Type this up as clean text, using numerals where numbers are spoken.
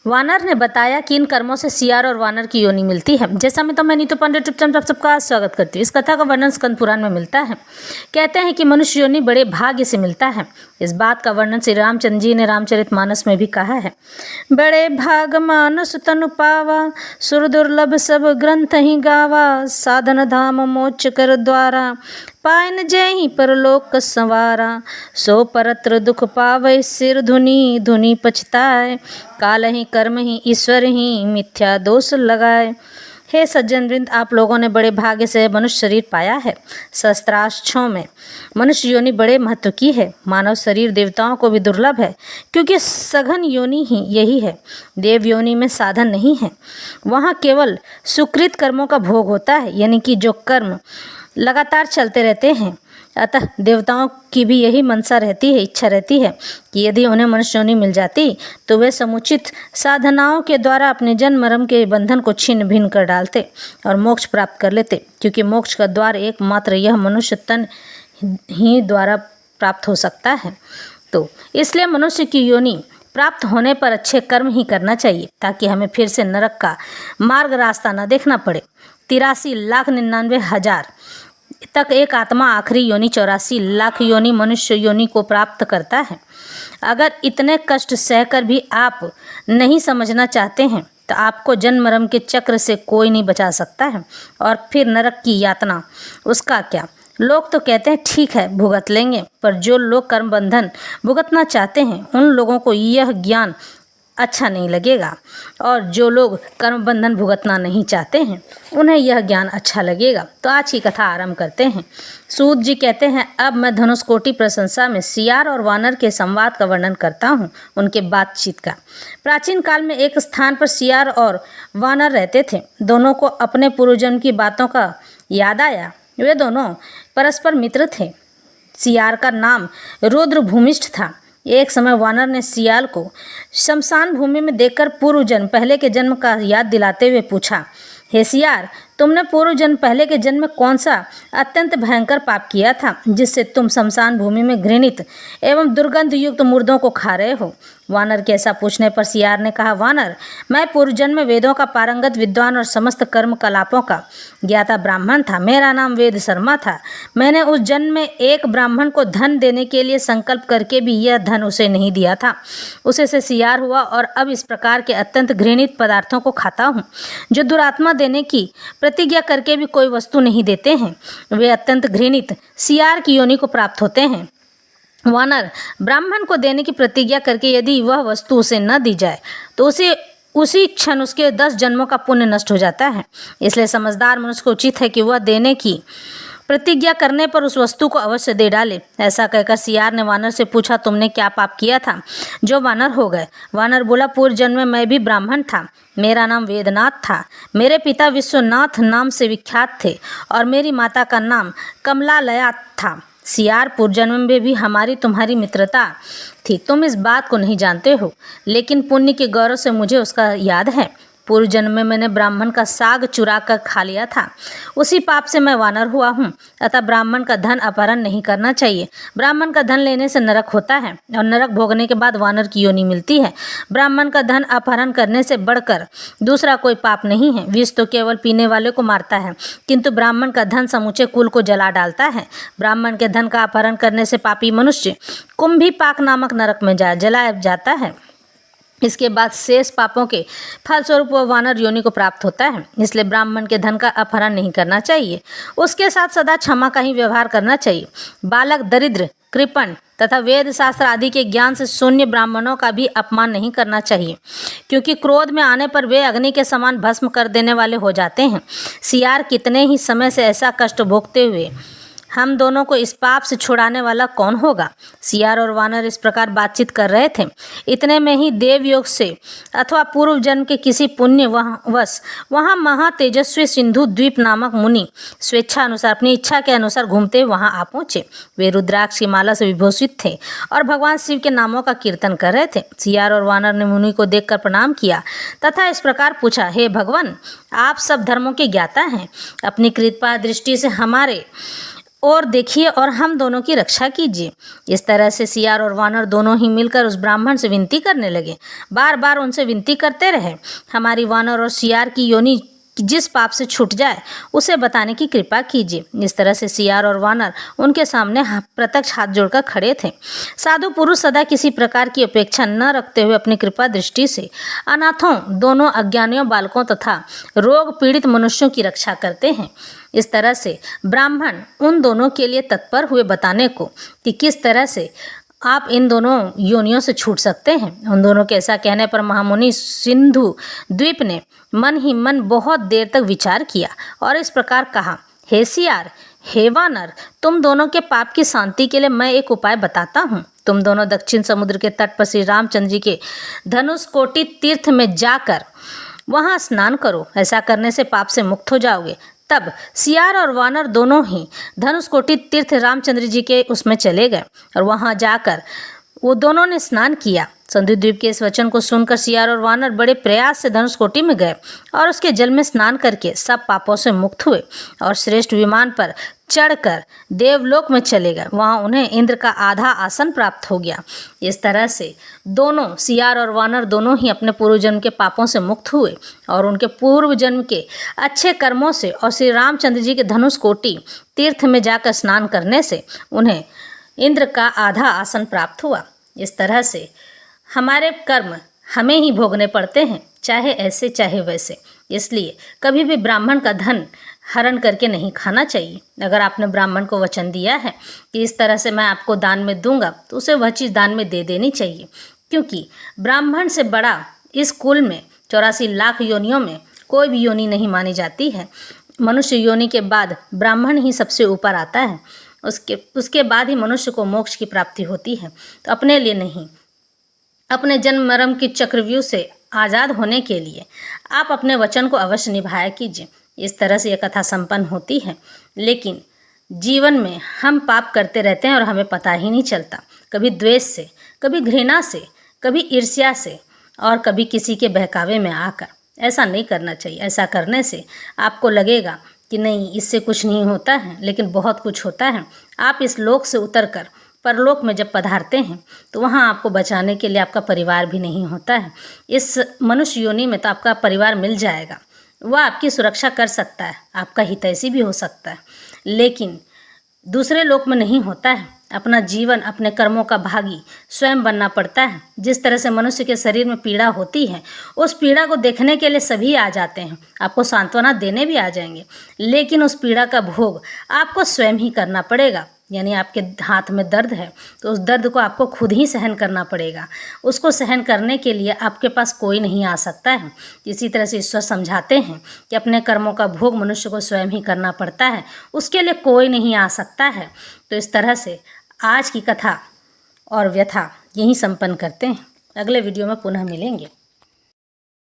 वानर ने बताया कि इन कर्मों से सियार और वानर की योनि मिलती है। जैसा मैं नीतू पंडित चुपचाप आप सबका स्वागत करती हूँ। इस कथा का वर्णन स्कंद पुराण में मिलता है। कहते हैं कि मनुष्य योनि बड़े भाग्य से मिलता है। इस बात का वर्णन श्री रामचंद्र जी ने रामचरितमानस में भी कहा है। बड़े भाग मानुष तनु पावा, सुर दुर्लभ सब ग्रंथ ही गावा, साधन धाम मोक्ष कर द्वारा, पायन जय परलोक संवारा, सो परत्र दुख पावै सिर धुनि, धुनि पछताए, काल ही कर्म ही ईश्वर ही मिथ्या दोष लगाए। हे सज्जन वृंद, आप लोगों ने बड़े भाग्य से मनुष्य शरीर पाया है। सहस्त्रार्षों में मनुष्य योनि बड़े महत्व की है। मानव शरीर देवताओं को भी दुर्लभ है, क्योंकि सघन योनि ही यही है। देव योनि में साधन नहीं है, वहाँ केवल सुकृत कर्मों का भोग होता है, यानी कि जो कर्म लगातार चलते रहते हैं। अतः देवताओं की भी यही मनसा रहती है, इच्छा रहती है कि यदि उन्हें मनुष्य योनि मिल जाती तो वे समुचित साधनाओं के द्वारा अपने जन्म मरण के बंधन को छिन्न भिन्न कर डालते और मोक्ष प्राप्त कर लेते, क्योंकि मोक्ष का द्वार एकमात्र यह मनुष्य तन ही द्वारा प्राप्त हो सकता है। तो इसलिए मनुष्य की योनि प्राप्त होने पर अच्छे कर्म ही करना चाहिए, ताकि हमें फिर से नरक का मार्ग रास्ता न देखना पड़े। 83,99,000 तक एक आत्मा आखिरी योनि 84 लाख योनि मनुष्य योनि को प्राप्त करता है। अगर इतने कष्ट सहकर भी आप नहीं समझना चाहते हैं तो आपको जन्म मरण के चक्र से कोई नहीं बचा सकता है। और फिर नरक की यातना, उसका क्या? लोग तो कहते हैं ठीक है भुगत लेंगे, पर जो लोग कर्म बंधन भुगतना चाहते हैं उन लोगों को यह ज्ञान अच्छा नहीं लगेगा, और जो लोग कर्म बंधन भुगतना नहीं चाहते हैं उन्हें यह ज्ञान अच्छा लगेगा। तो आज की कथा आरंभ करते हैं। सूत जी कहते हैं, अब मैं धनुषकोटि प्रशंसा में सियार और वानर के संवाद का वर्णन करता हूँ, उनके बातचीत का। प्राचीन काल में एक स्थान पर सियार और वानर रहते थे। दोनों को अपने पूर्वजन्म की बातों का याद आया। वे दोनों परस्पर मित्र थे। सियार का नाम रुद्र भूमिष्ठ था। एक समय वानर ने सियाल को शमशान भूमि में देखकर पूर्व जन्म पहले के जन्म का याद दिलाते हुए पूछा, हे सियार, तुमने पूर्व जन्म पहले के जन्म में कौन सा अत्यंत भयंकर पाप किया था, जिससे तुम शमशान भूमि में घृणित एवं दुर्गंध युक्त मुर्दों को खा रहे हो? वानर के ऐसा पूछने पर सियार ने कहा, वानर, मैं पूर्व जन्म में वेदों का पारंगत विद्वान और समस्त कर्म कलापों का ज्ञाता ब्राह्मण था। मेरा नाम वेद शर्मा था। मैंने उस जन्म में एक ब्राह्मण को धन देने के लिए संकल्प करके भी यह धन उसे नहीं दिया था। उसे से सियार हुआ और अब इस प्रकार के अत्यंत घृणित पदार्थों को खाता हूँ, जो दुरात्मा देने की प्रतिज्ञा करके भी कोई वस्तु नहीं देते हैं। वे अत्यंत घृणित सियार की योनि को प्राप्त होते हैं। वानर, ब्राह्मण को देने की प्रतिज्ञा करके यदि वह वस्तु उसे न दी जाए तो उसी क्षण उसके 10 जन्मों का पुण्य नष्ट हो जाता है। इसलिए समझदार मनुष्य को उचित है कि वह देने की प्रतिज्ञा करने पर उस वस्तु को अवश्य दे डाले। ऐसा कहकर सियार ने वानर से पूछा, तुमने क्या पाप किया था जो वानर हो गए? वानर बोला, पूर्व जन्म में मैं भी ब्राह्मण था। मेरा नाम वेदनाथ था। मेरे पिता विश्वनाथ नाम से विख्यात थे और मेरी माता का नाम कमलालया था। सियार, पूर्व जन्म में भी हमारी तुम्हारी मित्रता थी। तुम इस बात को नहीं जानते हो, लेकिन पुण्य के गौरव से मुझे उसका याद है। पूर्व जन्म में मैंने ब्राह्मण का साग चुरा कर खा लिया था। उसी पाप से मैं वानर हुआ हूँ। अतः ब्राह्मण का धन अपहरण नहीं करना चाहिए। ब्राह्मण का धन लेने से नरक होता है और नरक भोगने के बाद वानर की योनि मिलती है। ब्राह्मण का धन अपहरण करने से बढ़कर दूसरा कोई पाप नहीं है। विष तो केवल पीने वाले को मारता है, किंतु ब्राह्मण का धन समूचे कुल को जला डालता है। ब्राह्मण के धन का अपहरण करने से पापी मनुष्य कुंभीपाक नामक नरक में जलाया जाता है। इसके बाद शेष पापों के फलस्वरूप वह वानर योनि को प्राप्त होता है। इसलिए ब्राह्मण के धन का अपहरण नहीं करना चाहिए। उसके साथ सदा क्षमा का ही व्यवहार करना चाहिए। बालक, दरिद्र, कृपण तथा वेद शास्त्र आदि के ज्ञान से शून्य ब्राह्मणों का भी अपमान नहीं करना चाहिए, क्योंकि क्रोध में आने पर वे अग्नि के समान भस्म कर देने वाले हो जाते हैं। सियार, कितने ही समय से ऐसा कष्ट भोगते हुए हम दोनों को इस पाप से छुड़ाने वाला कौन होगा? सियार और वानर इस प्रकार बातचीत कर रहे थे। इतने में ही देवयोग से अथवा पूर्व जन्म के किसी पुण्य वहाँ महा तेजस्वी सिंधु द्वीप नामक मुनि स्वेच्छा अनुसार अपनी इच्छा के अनुसार घूमते वहाँ आ पहुँचे। वे रुद्राक्ष की माला से विभूषित थे और भगवान शिव के नामों का कीर्तन कर रहे थे। सियार और वानर ने मुनि को देखकर प्रणाम किया तथा इस प्रकार पूछा, हे भगवान, आप सब धर्मों के ज्ञाता हैं। अपनी कृपा दृष्टि से हमारे और देखिए और हम दोनों की रक्षा कीजिए। इस तरह से सियार और वानर दोनों ही मिलकर उस ब्राह्मण से विनती करने लगे। बार बार उनसे विनती करते रहे, हमारी वानर और सियार की योनि जिस पाप से छूट जाए उसे बताने की कृपा कीजिए। इस तरह से सियार और वानर उनके सामने प्रत्यक्ष हाथ जोड़कर खड़े थे। साधु पुरुष सदा किसी प्रकार की अपेक्षा न रखते हुए अपनी कृपा दृष्टि से अनाथों, दोनों अज्ञानियों, बालकों तथा रोग पीड़ित मनुष्यों की रक्षा करते हैं। इस तरह से ब्राह्मण उन दोनों के लिए तत्पर हुए बताने को कि किस तरह से आप इन दोनों योनियों से छूट सकते हैं। उन दोनों के ऐसा कहने पर महामुनि सिंधु द्वीप ने मन ही मन बहुत देर तक विचार किया और इस प्रकार कहा, हे सियार, हे वानर, तुम दोनों के पाप की शांति के लिए मैं एक उपाय बताता हूँ। तुम दोनों दक्षिण समुद्र के तट पर श्री रामचंद्र जी के धनुषकोटि तीर्थ में जाकर वहाँ स्नान करो। ऐसा करने से पाप से मुक्त हो जाओगे। तब सियार और वानर दोनों ही धनुषकोटि तीर्थ रामचंद्र जी के उसमें चले गए और वहां जाकर वो दोनों ने स्नान किया। सिंधु द्वीप के इस वचन को सुनकर सियार और वानर बड़े प्रयास से धनुषकोटि में गए और उसके जल में स्नान करके सब पापों से मुक्त हुए और श्रेष्ठ विमान पर चढ़कर देवलोक में चले गए। वहाँ उन्हें इंद्र का आधा आसन प्राप्त हो गया। इस तरह से दोनों सियार और वानर दोनों ही अपने पूर्व जन्म के पापों से मुक्त हुए और उनके पूर्व जन्म के अच्छे कर्मों से और श्री रामचंद्र जी के धनुषकोटि तीर्थ में जाकर स्नान करने से उन्हें इंद्र का आधा आसन प्राप्त हुआ। इस तरह से हमारे कर्म हमें ही भोगने पड़ते हैं, चाहे ऐसे चाहे वैसे। इसलिए कभी भी ब्राह्मण का धन हरण करके नहीं खाना चाहिए। अगर आपने ब्राह्मण को वचन दिया है कि इस तरह से मैं आपको दान में दूंगा, तो उसे वह चीज़ दान में दे देनी चाहिए, क्योंकि ब्राह्मण से बड़ा इस कुल में 84 लाख योनियों में कोई भी योनि नहीं मानी जाती है। मनुष्य योनि के बाद ब्राह्मण ही सबसे ऊपर आता है। उसके बाद ही मनुष्य को मोक्ष की प्राप्ति होती है। तो अपने लिए नहीं, अपने जन्म मरण की चक्रव्यूह से आज़ाद होने के लिए आप अपने वचन को अवश्य निभाया कीजिए। इस तरह से यह कथा संपन्न होती है। लेकिन जीवन में हम पाप करते रहते हैं और हमें पता ही नहीं चलता। कभी द्वेष से, कभी घृणा से, कभी ईर्ष्या से और कभी किसी के बहकावे में आकर। ऐसा नहीं करना चाहिए। ऐसा करने से आपको लगेगा कि नहीं, इससे कुछ नहीं होता है, लेकिन बहुत कुछ होता है। आप इस लोक से उतरकर परलोक में जब पधारते हैं तो वहाँ आपको बचाने के लिए आपका परिवार भी नहीं होता है। इस मनुष्य योनि में तो आपका परिवार मिल जाएगा, वह आपकी सुरक्षा कर सकता है, आपका हितैषी भी हो सकता है, लेकिन दूसरे लोक में नहीं होता है। अपना जीवन अपने कर्मों का भागी स्वयं बनना पड़ता है। जिस तरह से मनुष्य के शरीर में पीड़ा होती है, उस पीड़ा को देखने के लिए सभी आ जाते हैं, आपको सांत्वना देने भी आ जाएंगे, लेकिन उस पीड़ा का भोग आपको स्वयं ही करना पड़ेगा। यानी आपके हाथ में दर्द है तो उस दर्द को आपको खुद ही सहन करना पड़ेगा। उसको सहन करने के लिए आपके पास कोई नहीं आ सकता है। इसी तरह से ईश्वर समझाते हैं कि अपने कर्मों का भोग मनुष्य को स्वयं ही करना पड़ता है, उसके लिए कोई नहीं आ सकता है। तो इस तरह से आज की कथा और व्यथा यहीं संपन्न करते हैं। अगले वीडियो में पुनः मिलेंगे।